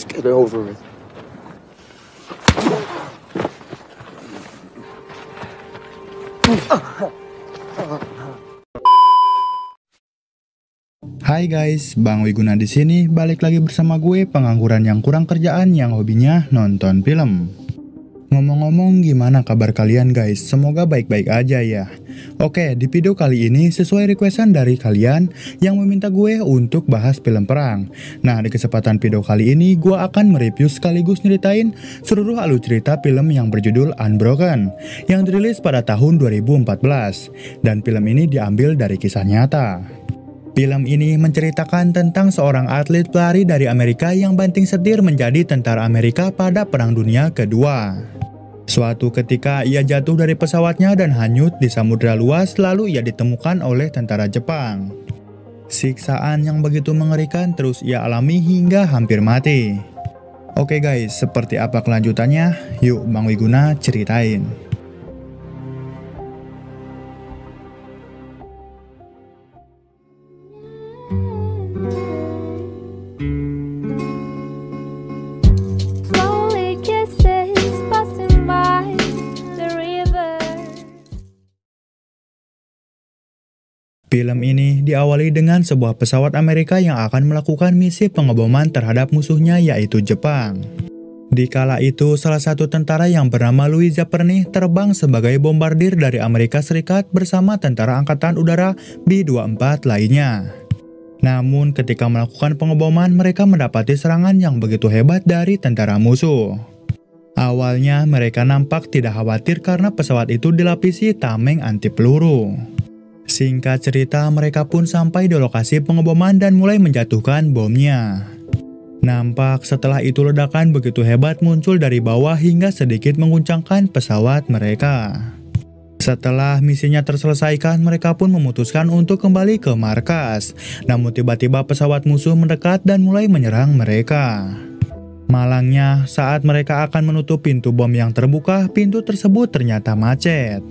Just get it over with. Hai guys, Bang Wiguna di sini balik lagi bersama gue, pengangguran yang kurang kerjaan yang hobinya nonton film. Ngomong-ngomong, gimana kabar kalian guys? Semoga baik-baik aja ya. Oke, di video kali ini sesuai requestan dari kalian yang meminta gue untuk bahas film perang. Nah, di kesempatan video kali ini gue akan mereview sekaligus nyeritain seluruh alur cerita film yang berjudul Unbroken yang dirilis pada tahun 2014. Dan film ini diambil dari kisah nyata. Film ini menceritakan tentang seorang atlet pelari dari Amerika yang banting setir menjadi tentara Amerika pada Perang Dunia Kedua. Suatu ketika ia jatuh dari pesawatnya dan hanyut di samudera luas, lalu ia ditemukan oleh tentara Jepang. Siksaan yang begitu mengerikan terus ia alami hingga hampir mati. Oke guys, seperti apa kelanjutannya? Yuk Bang Wiguna ceritain. Film ini diawali dengan sebuah pesawat Amerika yang akan melakukan misi pengeboman terhadap musuhnya yaitu Jepang. Di kala itu, salah satu tentara yang bernama Louis Zapperny terbang sebagai bombardir dari Amerika Serikat bersama tentara Angkatan Udara B-24 lainnya. Namun ketika melakukan pengeboman, mereka mendapati serangan yang begitu hebat dari tentara musuh. Awalnya mereka nampak tidak khawatir karena pesawat itu dilapisi tameng anti peluru. Singkat cerita, mereka pun sampai di lokasi pengeboman dan mulai menjatuhkan bomnya. Nampak setelah itu ledakan begitu hebat muncul dari bawah hingga sedikit mengguncangkan pesawat mereka. Setelah misinya terselesaikan, mereka pun memutuskan untuk kembali ke markas. Namun tiba-tiba pesawat musuh mendekat dan mulai menyerang mereka. Malangnya, saat mereka akan menutup pintu bom yang terbuka, pintu tersebut ternyata macet.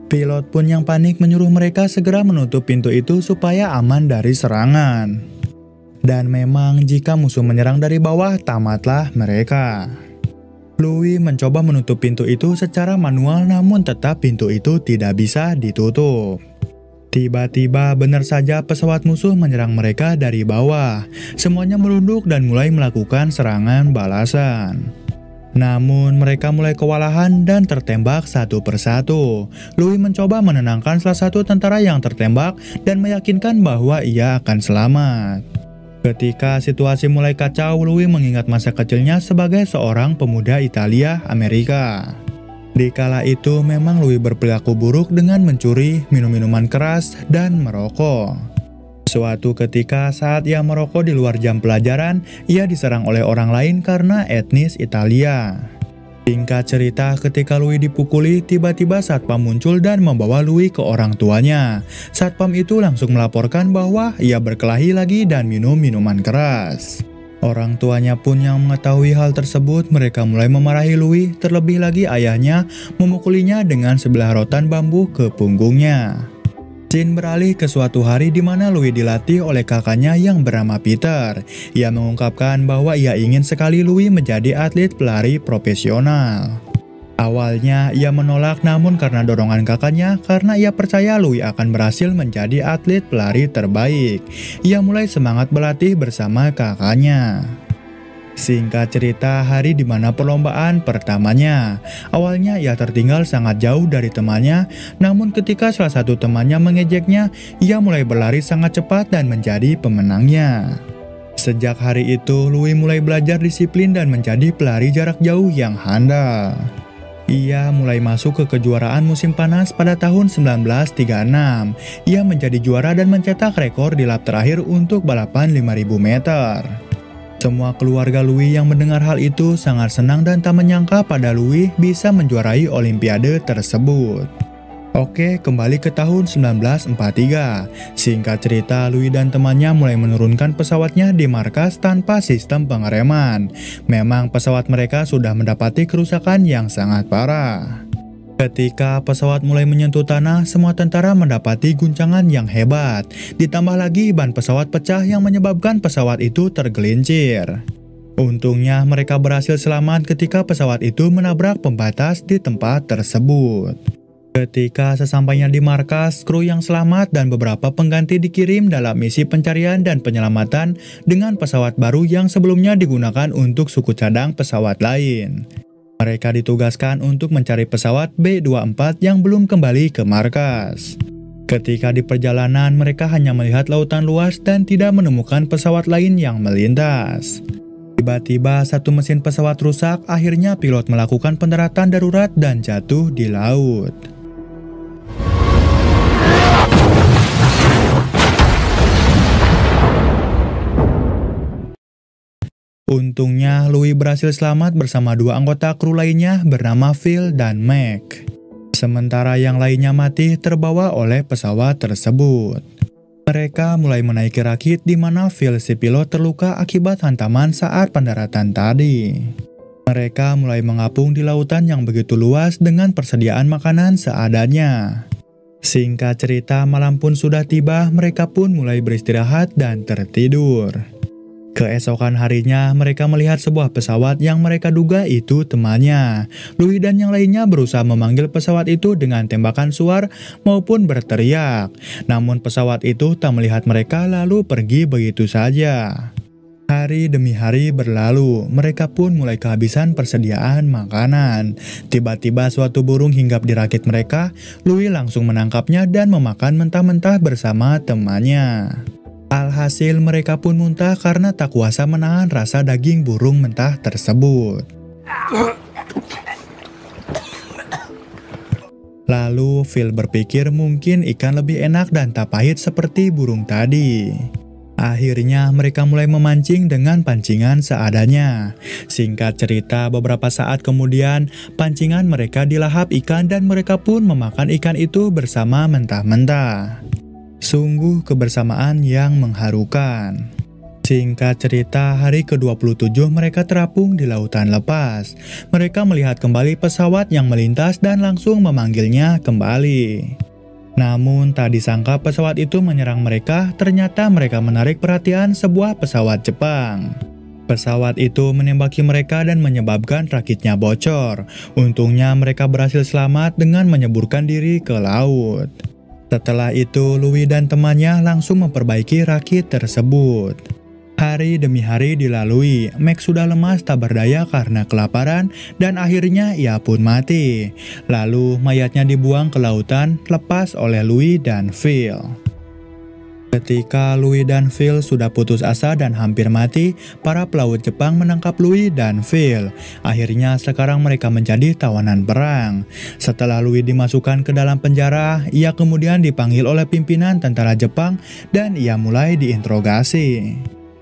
Pilot pun yang panik menyuruh mereka segera menutup pintu itu supaya aman dari serangan. Dan memang jika musuh menyerang dari bawah, tamatlah mereka. Louis mencoba menutup pintu itu secara manual, namun tetap pintu itu tidak bisa ditutup. Tiba-tiba benar saja pesawat musuh menyerang mereka dari bawah. Semuanya merunduk dan mulai melakukan serangan balasan. Namun mereka mulai kewalahan dan tertembak satu persatu. Louis mencoba menenangkan salah satu tentara yang tertembak dan meyakinkan bahwa ia akan selamat. Ketika situasi mulai kacau, Louis mengingat masa kecilnya sebagai seorang pemuda Italia Amerika. Di kala itu memang Louis berperilaku buruk dengan mencuri, minum minuman keras, dan merokok. Suatu ketika saat ia merokok di luar jam pelajaran, ia diserang oleh orang lain karena etnis Italia. Singkat cerita, ketika Louis dipukuli, tiba-tiba satpam muncul dan membawa Louis ke orang tuanya. Satpam itu langsung melaporkan bahwa ia berkelahi lagi dan minum minuman keras. Orang tuanya pun yang mengetahui hal tersebut, mereka mulai memarahi Louis, terlebih lagi ayahnya memukulinya dengan sebilah rotan bambu ke punggungnya. Scene beralih ke suatu hari di mana Louis dilatih oleh kakaknya yang bernama Peter. Ia mengungkapkan bahwa ia ingin sekali Louis menjadi atlet pelari profesional. Awalnya ia menolak, namun karena dorongan kakaknya, karena ia percaya Louis akan berhasil menjadi atlet pelari terbaik, ia mulai semangat berlatih bersama kakaknya. Singkat cerita, hari di mana perlombaan pertamanya. Awalnya ia tertinggal sangat jauh dari temannya, namun ketika salah satu temannya mengejeknya, ia mulai berlari sangat cepat dan menjadi pemenangnya. Sejak hari itu, Louis mulai belajar disiplin dan menjadi pelari jarak jauh yang handal. Ia mulai masuk ke kejuaraan musim panas pada tahun 1936. Ia menjadi juara dan mencetak rekor di lap terakhir untuk balapan 5.000 meter. Semua keluarga Louis yang mendengar hal itu sangat senang dan tak menyangka pada Louis bisa menjuarai olimpiade tersebut. Oke, kembali ke tahun 1943. Singkat cerita, Louis dan temannya mulai menurunkan pesawatnya di markas tanpa sistem pengereman. Memang pesawat mereka sudah mendapati kerusakan yang sangat parah. Ketika pesawat mulai menyentuh tanah, semua tentara mendapati guncangan yang hebat. Ditambah lagi ban pesawat pecah yang menyebabkan pesawat itu tergelincir. Untungnya mereka berhasil selamat ketika pesawat itu menabrak pembatas di tempat tersebut. Ketika sesampainya di markas, kru yang selamat dan beberapa pengganti dikirim dalam misi pencarian dan penyelamatan dengan pesawat baru yang sebelumnya digunakan untuk suku cadang pesawat lain. Mereka ditugaskan untuk mencari pesawat B-24 yang belum kembali ke markas. Ketika di perjalanan, mereka hanya melihat lautan luas dan tidak menemukan pesawat lain yang melintas. Tiba-tiba satu mesin pesawat rusak, akhirnya pilot melakukan pendaratan darurat dan jatuh di laut. Untungnya, Louis berhasil selamat bersama dua anggota kru lainnya bernama Phil dan Meg. Sementara yang lainnya mati terbawa oleh pesawat tersebut. Mereka mulai menaiki rakit di mana Phil si pilot terluka akibat hantaman saat pendaratan tadi. Mereka mulai mengapung di lautan yang begitu luas dengan persediaan makanan seadanya. Singkat cerita, malam pun sudah tiba, mereka pun mulai beristirahat dan tertidur. Keesokan harinya, mereka melihat sebuah pesawat yang mereka duga itu temannya. Louis dan yang lainnya berusaha memanggil pesawat itu dengan tembakan suar maupun berteriak. Namun pesawat itu tak melihat mereka lalu pergi begitu saja. Hari demi hari berlalu, mereka pun mulai kehabisan persediaan makanan. Tiba-tiba suatu burung hinggap di rakit mereka, Louis langsung menangkapnya dan memakan mentah-mentah bersama temannya. Alhasil mereka pun muntah karena tak kuasa menahan rasa daging burung mentah tersebut. Lalu Phil berpikir mungkin ikan lebih enak dan tak pahit seperti burung tadi. Akhirnya mereka mulai memancing dengan pancingan seadanya. Singkat cerita, beberapa saat kemudian pancingan mereka dilahap ikan dan mereka pun memakan ikan itu bersama mentah-mentah. Sungguh kebersamaan yang mengharukan. Singkat cerita, hari ke-27 mereka terapung di lautan lepas. Mereka melihat kembali pesawat yang melintas dan langsung memanggilnya kembali. Namun tak disangka pesawat itu menyerang mereka, ternyata mereka menarik perhatian sebuah pesawat Jepang. Pesawat itu menembaki mereka dan menyebabkan rakitnya bocor. Untungnya mereka berhasil selamat dengan menyeburkan diri ke laut. Setelah itu, Louis dan temannya langsung memperbaiki rakit tersebut. Hari demi hari dilalui, Meg sudah lemas tak berdaya karena kelaparan dan akhirnya ia pun mati. Lalu mayatnya dibuang ke lautan lepas oleh Louis dan Phil. Ketika Louis dan Phil sudah putus asa dan hampir mati, para pelaut Jepang menangkap Louis dan Phil. Akhirnya sekarang mereka menjadi tawanan perang. Setelah Louis dimasukkan ke dalam penjara, ia kemudian dipanggil oleh pimpinan tentara Jepang dan ia mulai diinterogasi.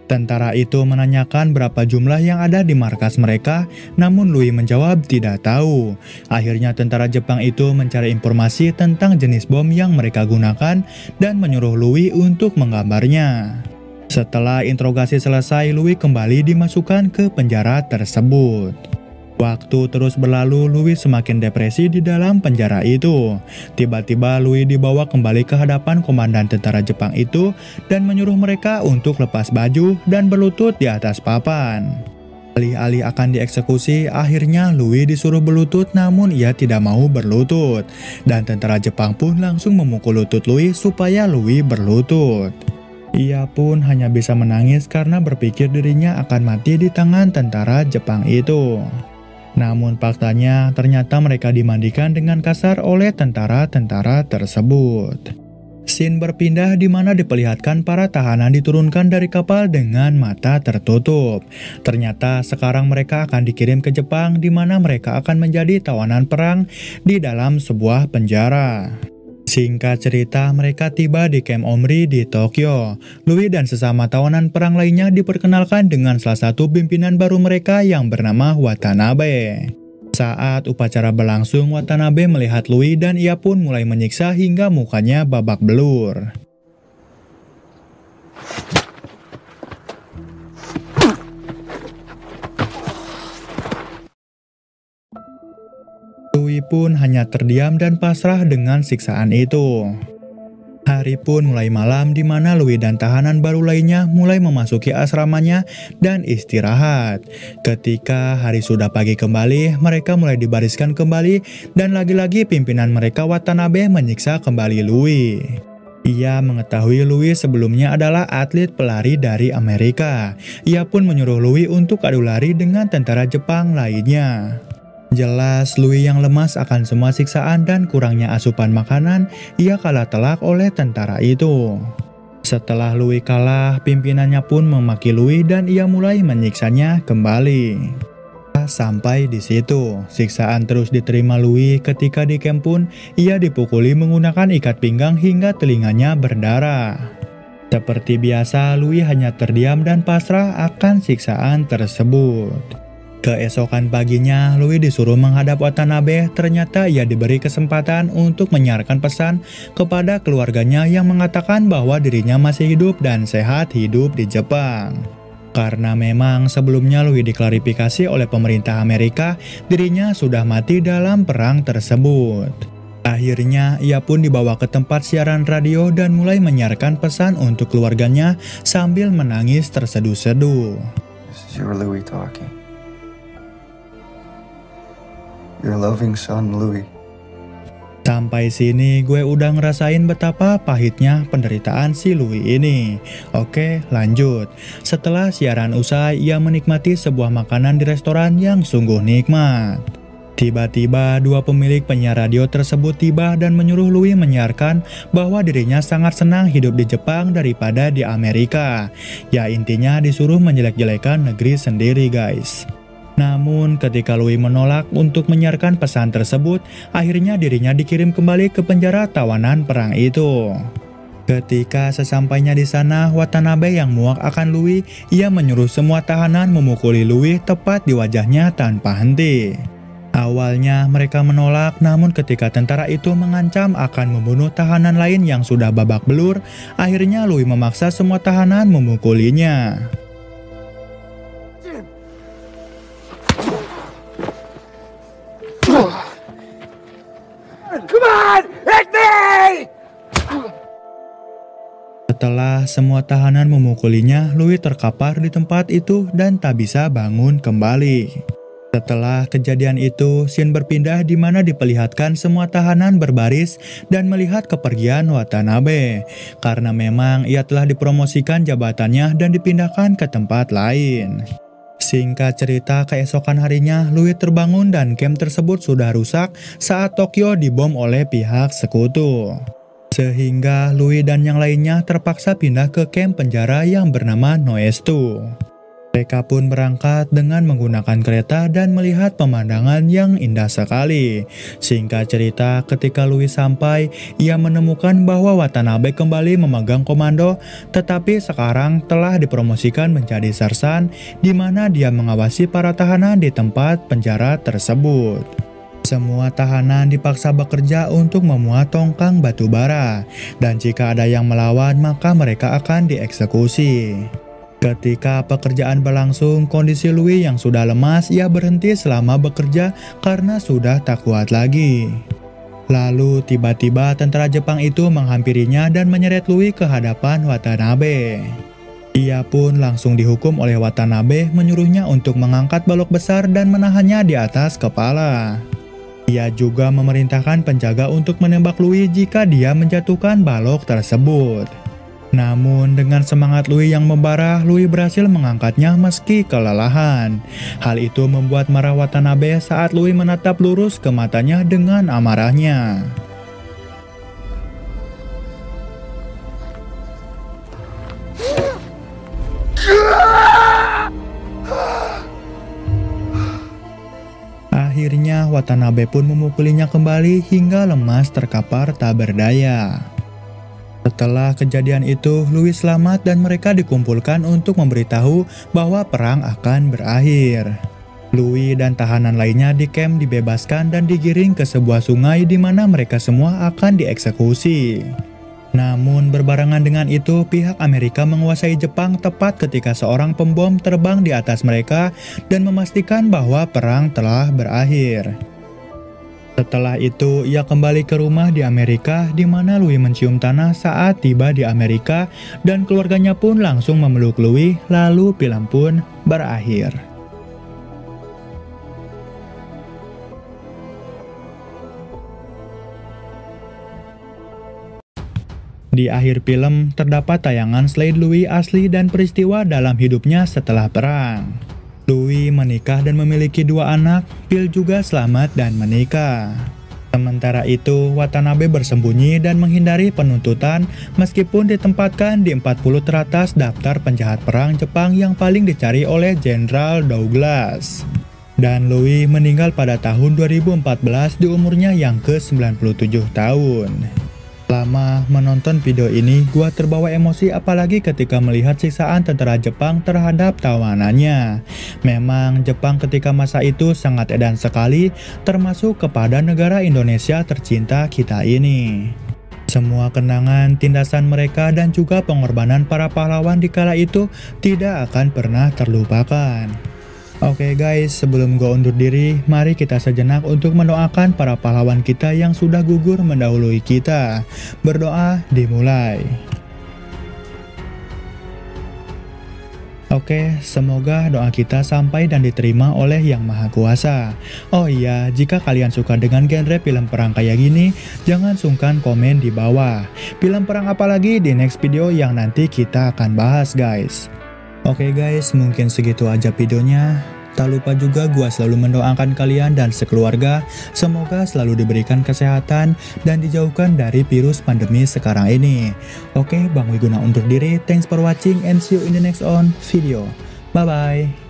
Tentara itu menanyakan berapa jumlah yang ada di markas mereka, namun Louis menjawab tidak tahu. Akhirnya tentara Jepang itu mencari informasi tentang jenis bom yang mereka gunakan dan menyuruh Louis untuk menggambarnya. Setelah interogasi selesai, Louis kembali dimasukkan ke penjara tersebut. Waktu terus berlalu, Louis semakin depresi di dalam penjara itu. Tiba-tiba Louis dibawa kembali ke hadapan komandan tentara Jepang itu dan menyuruh mereka untuk lepas baju dan berlutut di atas papan. Alih-alih akan dieksekusi, akhirnya Louis disuruh berlutut namun ia tidak mau berlutut. Dan tentara Jepang pun langsung memukul lutut Louis supaya Louis berlutut. Ia pun hanya bisa menangis karena berpikir dirinya akan mati di tangan tentara Jepang itu. Namun faktanya ternyata mereka dimandikan dengan kasar oleh tentara-tentara tersebut. Scene berpindah di mana diperlihatkan para tahanan diturunkan dari kapal dengan mata tertutup. Ternyata sekarang mereka akan dikirim ke Jepang di mana mereka akan menjadi tawanan perang di dalam sebuah penjara. Singkat cerita, mereka tiba di Camp Omri di Tokyo. Louis dan sesama tawanan perang lainnya diperkenalkan dengan salah satu pimpinan baru mereka yang bernama Watanabe. Saat upacara berlangsung, Watanabe melihat Louis dan ia pun mulai menyiksa hingga mukanya babak belur. Louis pun hanya terdiam dan pasrah dengan siksaan itu. Hari Hari pun mulai malam di mana Louis dan tahanan baru lainnya mulai memasuki asramanya dan istirahat. Ketika hari sudah pagi kembali, mereka mulai dibariskan kembali dan lagi-lagi pimpinan mereka Watanabe menyiksa kembali Louis. Ia mengetahui Louis sebelumnya adalah atlet pelari dari Amerika. Ia pun menyuruh Louis untuk adu lari dengan tentara Jepang lainnya. Jelas Louis yang lemas akan semua siksaan dan kurangnya asupan makanan, ia kalah telak oleh tentara itu. Setelah Louis kalah, pimpinannya pun memaki Louis dan ia mulai menyiksanya kembali. Sampai di situ, siksaan terus diterima Louis. Ketika di camp pun, ia dipukuli menggunakan ikat pinggang hingga telinganya berdarah. Seperti biasa, Louis hanya terdiam dan pasrah akan siksaan tersebut. Keesokan paginya, Louis disuruh menghadap Watanabe. Ternyata ia diberi kesempatan untuk menyiarkan pesan kepada keluarganya yang mengatakan bahwa dirinya masih hidup dan sehat hidup di Jepang. Karena memang sebelumnya Louis diklarifikasi oleh pemerintah Amerika, dirinya sudah mati dalam perang tersebut. Akhirnya, ia pun dibawa ke tempat siaran radio dan mulai menyiarkan pesan untuk keluarganya sambil menangis terseduh-seduh. This is your Louis talking. Your loving son, Louis. Sampai sini gue udah ngerasain betapa pahitnya penderitaan si Louis ini. Oke, lanjut. Setelah siaran usai, ia menikmati sebuah makanan di restoran yang sungguh nikmat. Tiba-tiba dua pemilik penyiar radio tersebut tiba dan menyuruh Louis menyiarkan bahwa dirinya sangat senang hidup di Jepang daripada di Amerika. Ya intinya disuruh menjelek-jelekan negeri sendiri guys. Namun ketika Louis menolak untuk menyiarkan pesan tersebut, akhirnya dirinya dikirim kembali ke penjara tawanan perang itu. Ketika sesampainya di sana, Watanabe yang muak akan Louis, ia menyuruh semua tahanan memukuli Louis tepat di wajahnya tanpa henti. Awalnya mereka menolak, namun ketika tentara itu mengancam akan membunuh tahanan lain yang sudah babak belur, akhirnya Louis memaksa semua tahanan memukulinya. Come on, hit me! Setelah semua tahanan memukulinya, Louis terkapar di tempat itu dan tak bisa bangun kembali. Setelah kejadian itu, scene berpindah di mana diperlihatkan semua tahanan berbaris dan melihat kepergian Watanabe. Karena memang ia telah dipromosikan jabatannya dan dipindahkan ke tempat lain. Singkat cerita, keesokan harinya, Louis terbangun dan camp tersebut sudah rusak saat Tokyo dibom oleh pihak sekutu. Sehingga Louis dan yang lainnya terpaksa pindah ke camp penjara yang bernama Noestu. Mereka pun berangkat dengan menggunakan kereta dan melihat pemandangan yang indah sekali. Singkat cerita, ketika Louis sampai, ia menemukan bahwa Watanabe kembali memegang komando, tetapi sekarang telah dipromosikan menjadi sersan, di mana dia mengawasi para tahanan di tempat penjara tersebut. Semua tahanan dipaksa bekerja untuk memuat tongkang batu bara, dan jika ada yang melawan maka mereka akan dieksekusi. Ketika pekerjaan berlangsung, kondisi Louis yang sudah lemas, ia berhenti selama bekerja karena sudah tak kuat lagi. Lalu tiba-tiba tentara Jepang itu menghampirinya dan menyeret Louis ke hadapan Watanabe. Ia pun langsung dihukum oleh Watanabe, menyuruhnya untuk mengangkat balok besar dan menahannya di atas kepala. Ia juga memerintahkan penjaga untuk menembak Louis jika dia menjatuhkan balok tersebut. Namun dengan semangat Louis yang membara, Louis berhasil mengangkatnya meski kelelahan. Hal itu membuat marah Watanabe saat Louis menatap lurus ke matanya dengan amarahnya. Akhirnya Watanabe pun memukulinya kembali hingga lemas terkapar tak berdaya. Setelah kejadian itu, Louis selamat dan mereka dikumpulkan untuk memberitahu bahwa perang akan berakhir. Louis dan tahanan lainnya di camp dibebaskan dan digiring ke sebuah sungai di mana mereka semua akan dieksekusi. Namun berbarengan dengan itu, pihak Amerika menguasai Jepang tepat ketika seorang pembom terbang di atas mereka dan memastikan bahwa perang telah berakhir. Setelah itu, ia kembali ke rumah di Amerika, di mana Louis mencium tanah saat tiba di Amerika, dan keluarganya pun langsung memeluk Louis, lalu film pun berakhir. Di akhir film, terdapat tayangan slide Louis asli dan peristiwa dalam hidupnya setelah perang. Louis menikah dan memiliki 2 anak, Bill juga selamat dan menikah. Sementara itu, Watanabe bersembunyi dan menghindari penuntutan meskipun ditempatkan di 40 teratas daftar penjahat perang Jepang yang paling dicari oleh Jenderal Douglas. Dan Louis meninggal pada tahun 2014 di umurnya yang ke-97 tahun. Lama menonton video ini, gua terbawa emosi apalagi ketika melihat siksaan tentara Jepang terhadap tawanannya. Memang Jepang ketika masa itu sangat edan sekali, termasuk kepada negara Indonesia tercinta kita ini. Semua kenangan, tindasan mereka, dan juga pengorbanan para pahlawan di kala itu tidak akan pernah terlupakan. Oke guys, sebelum gue undur diri, mari kita sejenak untuk mendoakan para pahlawan kita yang sudah gugur mendahului kita. Berdoa dimulai. Oke, semoga doa kita sampai dan diterima oleh Yang Maha Kuasa. Oh iya, jika kalian suka dengan genre film perang kayak gini, jangan sungkan komen di bawah. Film perang apa lagi di next video yang nanti kita akan bahas guys. Oke guys, mungkin segitu aja videonya. Tak lupa juga gua selalu mendoakan kalian dan sekeluarga semoga selalu diberikan kesehatan dan dijauhkan dari virus pandemi sekarang ini. Oke, Bang Wiguna undur diri. Thanks for watching and see you in the next video. Bye bye.